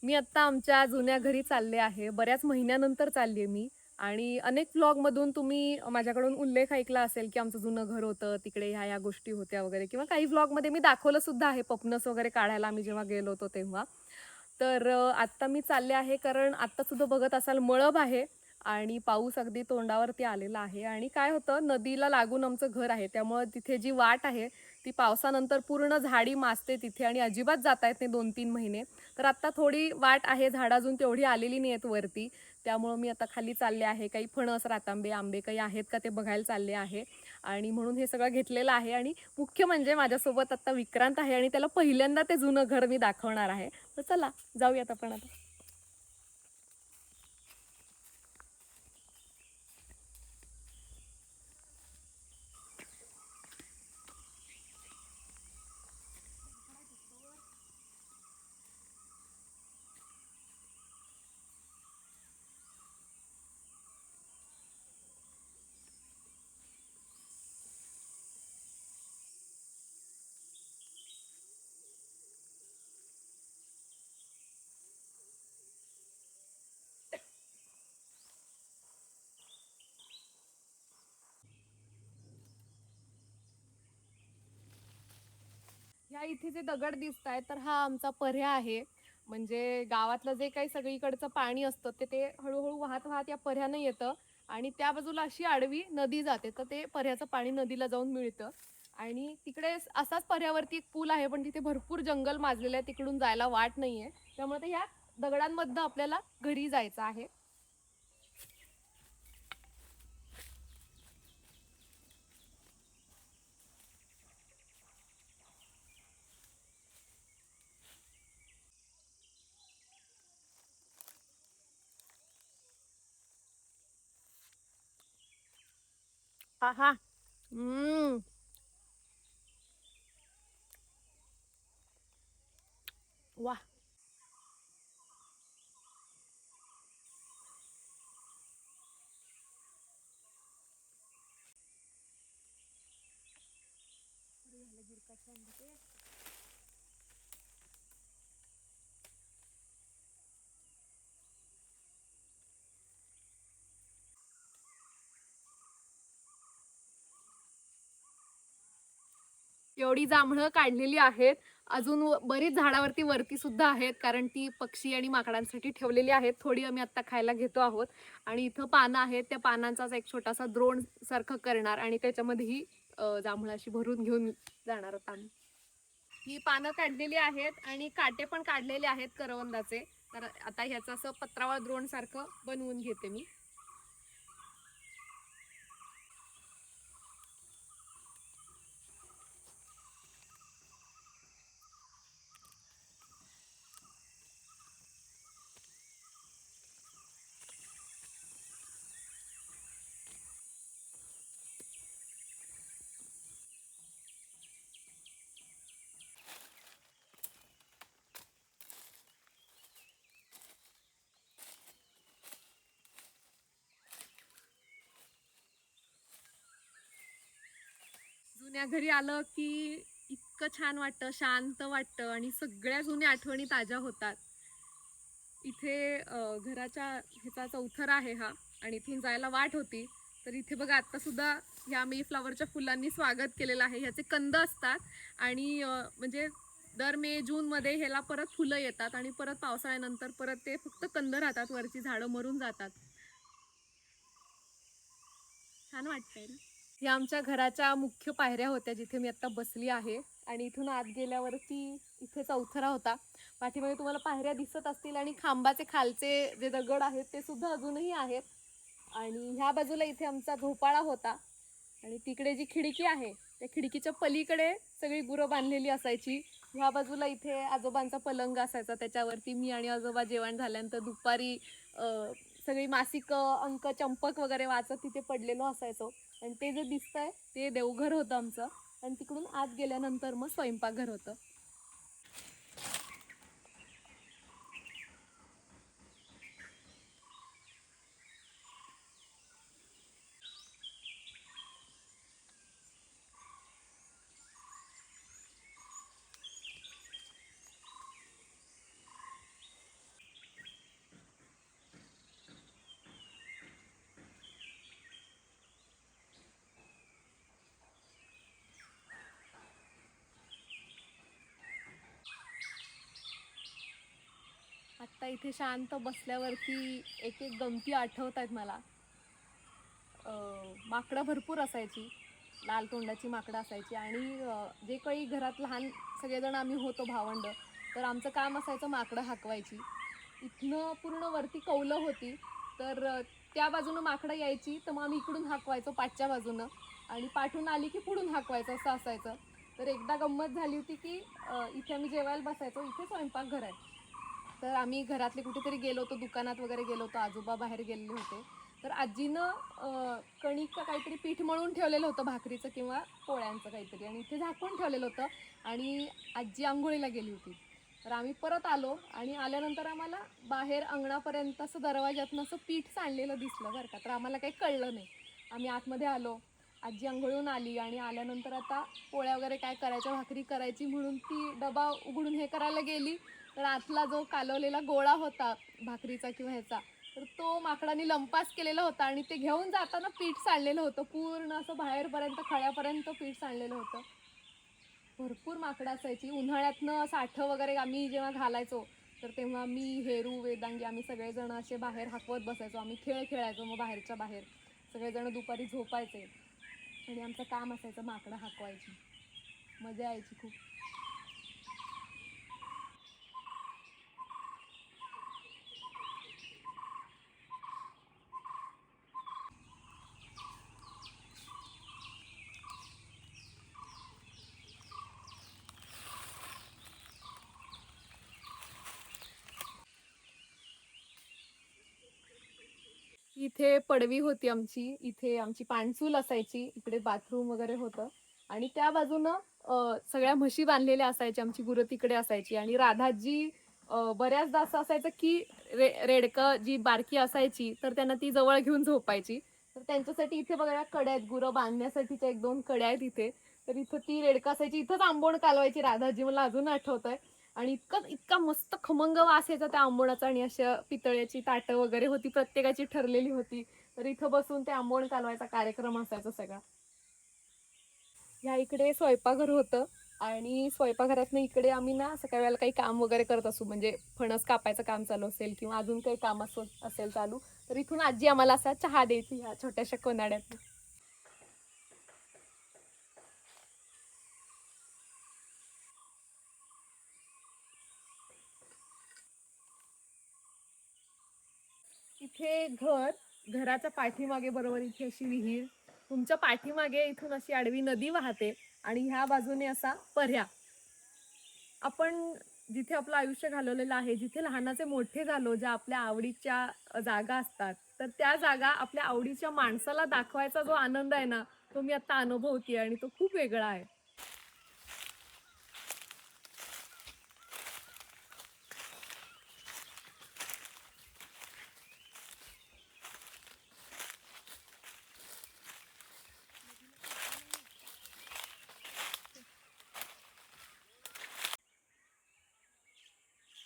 मी आत्ता आमच्या जुन्या घरी चालले आहे. बऱ्याच महिन्यानंतर चालली आहे मी आणि अनेक व्लॉगमधून तुम्ही माझ्याकडून उल्लेख ऐकला असेल, की आमचं जुनं घर होतं, तिकडे ह्या-ह्या गोष्टी होत्या वगैरे किंवा काही व्लॉगमध्ये मी दाखवलं सुद्धा आहे पपनस वगैरे काढायला आम्ही जेव्हा गेलो होतो तेव्हा. तर आत्ता मी चालले आहे कारण आत्ता सुद्धा बघत असाल मळब आहे आणि पाऊस अगदी तोंडावरती आलेला आहे आणि काय होतं नदीला लागून आमचं घर आहे. त्यामुळं तिथे जी वाट आहे ती पावसानंतर पूर्ण झाडी माजते तिथे आणि अजिबात जाता येत नाही 2-3 महिने. तर आत्ता थोडी वाट आहे, झाडं अजून तेवढी आलेली नाही आहेत वरती. त्यामुळं मी आता खाली चालले आहे. काही फणस, रातांबे, आंबे काही आहेत का ते बघायला चालले आहे आणि म्हणून हे सगळं घेतलेलं आहे आणि मुख्य म्हणजे माझ्यासोबत आता विक्रांत आहे आणि त्याला पहिल्यांदा ते जुनं घर मी दाखवणार आहे. तर चला जाऊयात आपण आता. ह्या इथे जे दगड दिसत आहे तर हा आमचा पर्या आहे. म्हणजे गावातलं जे काही सगळीकडचं पाणी असतं ते हळूहळू वाहत वाहत या पर्यानं येतं आणि त्या बाजूला अशी आडवी नदी जाते तर ते पर्याचं पाणी नदीला जाऊन मिळतं. आणि तिकडे असाच पर्यावरती एक पूल आहे पण तिथे भरपूर जंगल माजलेलं आहे, तिकडून जायला वाट नाहीये. त्यामुळे ते ह्या दगडांमधनं आपल्याला घरी जायचं आहे. आहा. हम्म. वा. एवढी जांभळं काढलेली आहेत. अजून बरीच झाडावरती वरती सुद्धा आहेत, कारण ती पक्षी आणि माकडांसाठी ठेवलेली आहेत. थोडी आम्ही आता खायला घेतो आहोत आणि इथं पानं आहेत. त्या पानांचाच एक छोटासा द्रोण सारखं करणार आणि त्याच्यामध्ये ही जांभळं अशी भरून घेऊन जाणार आहोत आम्ही. ही पानं काढलेली आहेत आणि काटे पण काढलेले आहेत करवंदाचे. तर आता ह्याचं असं पत्रावळ द्रोण सारखं बनवून घेते मी. जुन्या घरी आलं की इतकं छान वाटतं, शांत वाटतं आणि सगळ्या जुन्या आठवणी ताज्या होतात. इथे घराच्या ह्याचा चौथरा आहे हा आणि इथून जायला वाट होती. तर इथे बघा आता सुद्धा ह्या मे फ्लॉवरच्या फुलांनी स्वागत केलेलं आहे. ह्याचे कंद असतात आणि म्हणजे दर मे जून मध्ये ह्याला परत फुलं येतात आणि परत पावसाळ्यानंतर परत ते फक्त कंद राहतात, वरची झाडं मरून जातात. छान वाटतंय ना. या आमच्या घराच्या मुख्य पायऱ्या होत्या जिथे मी आता बसली आहे आणि इथून आत गेल्यावरती इथे चौथरा होता. पाठीमागे तुम्हाला पायऱ्या दिसत असतील आणि खांबाचे खालचे जे दगड आहेत ते सुद्धा अजूनही आहेत. आणि ह्या बाजूला इथे आमचा झोपाळा होता आणि तिकडे जी खिडकी आहे त्या खिडकीच्या पलीकडे सगळी गुरं बांधलेली असायची. ह्या बाजूला इथे आजोबांचा पलंग असायचा, त्याच्यावरती मी आणि आजोबा जेवण झाल्यानंतर दुपारी सगळी मासिक अंक चंपक वगैरे वाचत तिथे पडलेलो असायचो. आणि ते जे दिसतंय ते देवघर होतं आमचं आणि तिकडून आत गेल्यानंतर मग स्वयंपाकघर होतं. आत्ता इथे शांत बसल्यावरती एक एक गमती आठवत आहेत मला. माकडं भरपूर असायची, लाल तोंडाची माकडं असायची. आणि जे काही घरात लहान सगळेजण आम्ही होतो भावंड, तर आमचं काम असायचं माकडं हाकवायची. इथनं पूर्ण वरती कौलं होती, तर त्या बाजूनं माकडं यायची, तर मग आम्ही इकडून हाकवायचो पाठच्या बाजूनं, आणि पाठून आली की पुढून हाकवायचं, असं असायचं. तर एकदा गंमत झाली होती की इथे आम्ही जेवायला बसायचो, इथे स्वयंपाकघर आहे. तर आम्ही घरातले कुठेतरी गेलो होतो, दुकानात वगैरे गेलो होतो, आजोबा बाहेर गेलेले होते. तर आजीनं कणिक का काहीतरी पीठ मळून ठेवलेलं होतं, भाकरीचं किंवा पोळ्यांचं काहीतरी, आणि इथे झाकून ठेवलेलं होतं. आणि आजी आंघोळीला गेली होती. तर आम्ही परत आलो, आणि आल्यानंतर आम्हाला बाहेर अंगणापर्यंत असं दरवाज्यातनं असं पीठ सांडलेलं दिसलं बरं का. तर आम्हाला काही कळलं नाही. आम्ही आतमध्ये आलो, आजी आंघोळून आली, आणि आल्यानंतर आता पोळ्या वगैरे काय करायच्या, भाकरी करायची म्हणून ती डबा उघडून हे करायला गेली. तर आतला जो कालवलेला गोळा होता भाकरीचा किंवा ह्याचा, तर तो माकडाने लंपास केलेला होता, आणि ते घेऊन जाताना पीठ सांडलेलं होतं, पूर्ण असं बाहेरपर्यंत खळ्यापर्यंत पीठ सांडलेलं होतं. भरपूर माकडं असायची. उन्हाळ्यातनं साठं वगैरे आम्ही जेव्हा घालायचो, तर तेव्हा मी, हेरू, वेदांगी आम्ही सगळेजण असे बाहेर हाकवत बसायचो. आम्ही खेळ खेळायचो मग बाहेरच्या बाहेर. सगळेजण दुपारी झोपायचे, आणि आमचं काम असायचं माकडं हाकवायची. मजा यायची खूप. इथे पडवी होती आमची, इथे आमची पाणचूल असायची, इकडे बाथरूम वगैरे होतं, आणि त्या बाजूनं सगळ्या म्हशी बांधलेल्या असायच्या. आमची गुरं तिकडे असायची, आणि राधाजी बऱ्याचदा असं असायचं की रेडकं जी बारकी असायची, तर त्यांना ती जवळ घेऊन झोपायची. तर त्यांच्यासाठी इथे बघा कड्या आहेत, गुरं बांधण्यासाठीच्या एक दोन कड्या आहेत इथे. तर इथं ती रेडकं असायची, इथंच आंबोण कालवायची राधाजी, मला अजून आठवतंय. आणि इतका मस्त खमंग वास यायचा त्या आंबोणाचा, आणि अशा पितळ्याची ताटं वगैरे होती, प्रत्येकाची ठरलेली होती. तर इथं बसून ते आंबोण कालवायचा कार्यक्रम असायचा सगळा. ह्या इकडे स्वयंपाकघर होतं, आणि स्वयंपाकघरातनं इकडे आम्ही ना सकाळ वेळेला काही काम वगैरे करत असू, म्हणजे फणस कापायचं काम चालू असेल किंवा अजून काही काम असेल चालू, तर इथून आजी आम्हाला असा चहा द्यायची ह्या छोट्याशा कोनाड्यात. इथे घराच्या पाठीमागे बरोबर इथे अशी विहीर, तुमच्या पाठीमागे इथून अशी आडवी नदी वाहते, आणि ह्या बाजूने असा पर्या. आपण जिथे आपलं आयुष्य घालवलेलं आहे, जिथे लहानाचे मोठे झालो, ज्या आपल्या आवडीच्या जागा असतात, तर त्या जागा आपल्या आवडीच्या माणसाला दाखवायचा जो आनंद आहे ना, तो मी आता अनुभवतीये, आणि तो खूप वेगळा आहे.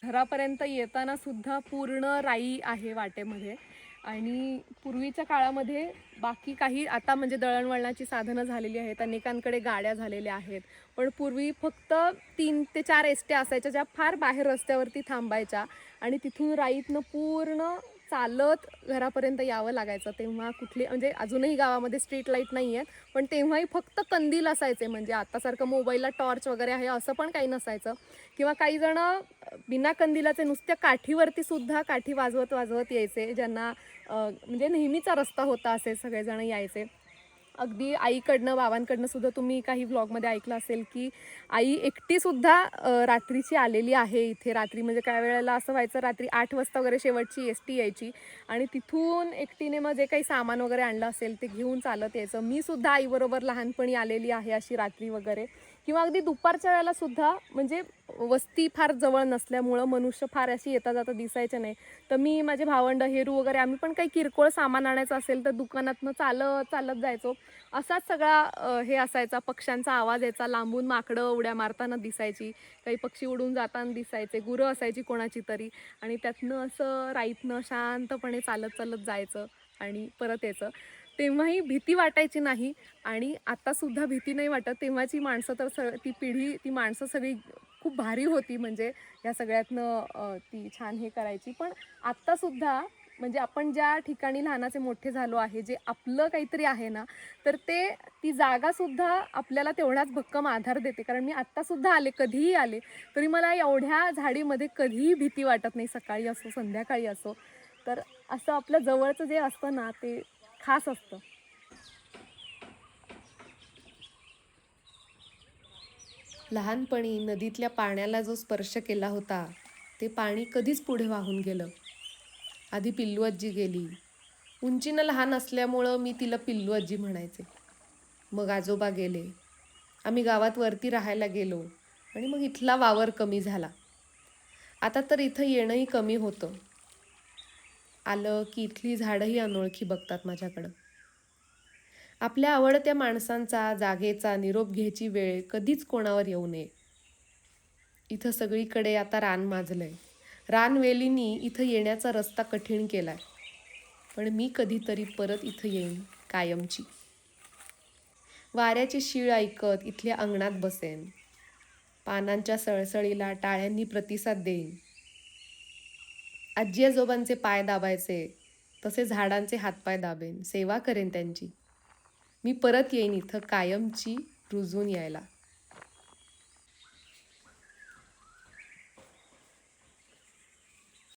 घरापर्यंत येताना सुद्धा पूर्ण राई आहे वाटेमध्ये. आणि पूर्वीच्या काळामध्ये बाकी काही, आता म्हणजे दळणवळणाची साधनं झालेली आहेत, अनेकांकडे गाड्या झालेल्या आहेत, पण पूर्वी फक्त 3 ते 4 एसट्या असायच्या, ज्या फार बाहेर रस्त्यावरती थांबायच्या, आणि तिथून राईतनं पूर्ण चालत घरापर्यंत यावं लागायचं. तेव्हा कुठली, म्हणजे अजूनही गावामध्ये स्ट्रीट लाईट नाही आहेत, पण तेव्हाही फक्त कंदील असायचे. म्हणजे आतासारखं मोबाईलला टॉर्च वगैरे आहे असं पण काही नसायचं. किंवा काही जण बिना कंदिलाचे नुसत्या काठीवरती सुद्धा काठी वाजवत वाजवत यायचे, ज्यांना म्हणजे नेहमीचा रस्ता होता, असे सगळेजण यायचे. अगदी आईकडनं, बाबांकडनं सुद्धा तुम्ही काही व्लॉगमध्ये ऐकलं असेल की आई एकटी सुद्धा रात्रीची आलेली आहे इथे. रात्री म्हणजे काही वेळेला असं व्हायचं, रात्री 8 वाजता वगैरे शेवटची एस टी यायची, आणि तिथून एकटीने मग जे काही सामान वगैरे आणलं असेल ते घेऊन चालत यायचं. मी सुद्धा आईबरोबर लहानपणी आलेली आहे अशी रात्री वगैरे. किंवा अगदी दुपारच्या वेळेला सुद्धा, म्हणजे वस्ती फार जवळ नसल्यामुळं मनुष्य फार अशी येता जाता दिसायचे नाही, तर मी, माझे भावंड, हेरू वगैरे, आम्ही पण काही किरकोळ सामान आणायचं असेल तर दुकानातनं चालत चालत जायचो. असाच सगळा हे असायचा. पक्ष्यांचा आवाज यायचा, लांबून माकडं उड्या मारताना दिसायची, काही पक्षी उडून जाताना दिसायचे, गुरं असायची कोणाची तरी, आणि त्यातनं असं राईतनं शांतपणे चालत चालत जायचं आणि परत यायचं. तेव्हाही भीती वाटायची नाही, आणि आत्तासुद्धा भीती नाही वाटत. तेव्हाची माणसं तर ती पिढी, ती माणसं सगळी खूप भारी होती, म्हणजे या सगळ्यातनं ती छान हे करायची. पण आत्तासुद्धा म्हणजे आपण ज्या ठिकाणी लहानाचे मोठे झालो आहे, जे आपलं काहीतरी आहे ना, तर ती जागासुद्धा आपल्याला तेवढाच भक्कम आधार देते. कारण मी आत्तासुद्धा आले, कधीही आले, तरी मला एवढ्या झाडीमध्ये कधीही भीती वाटत नाही, सकाळी असो, संध्याकाळी असो. तर असं आपलं जवळचं जे असतं ना, ते खास असतं. लहानपणी नदीतल्या पाण्याला जो स्पर्श केला होता, ते पाणी कधीच पुढे वाहून गेलं. आधी पिल्लू आजी गेली. उंचीनं लहान असल्यामुळं मी तिला पिल्लू आजी म्हणायचे. मग आजोबा गेले. आम्ही गावात वरती राहायला गेलो आणि मग इथला वावर कमी झाला. आता तर इथं येणंही कमी होतं. आलं की इथली झाडंही अनोळखी बघतात माझ्याकडं. आपल्या आवडत्या माणसांचा, जागेचा निरोप घ्यायची वेळ कधीच कोणावर येऊ नये. इथं सगळीकडे आता रान माजलंय. रानवेलीनी इथं येण्याचा रस्ता कठीण केलाय. पण मी कधीतरी परत इथं येईन, कायमची. वाऱ्याची शीळ ऐकत इथल्या अंगणात बसेन. पानांच्या सळसळीला टाळ्यांनी प्रतिसाद देईन. आजी आजोबांचे पाय दाबायचे, तसे झाडांचे हातपाय दाबेन, सेवा करेन त्यांची. मी परत येईन इथं कायमची रुजून यायला.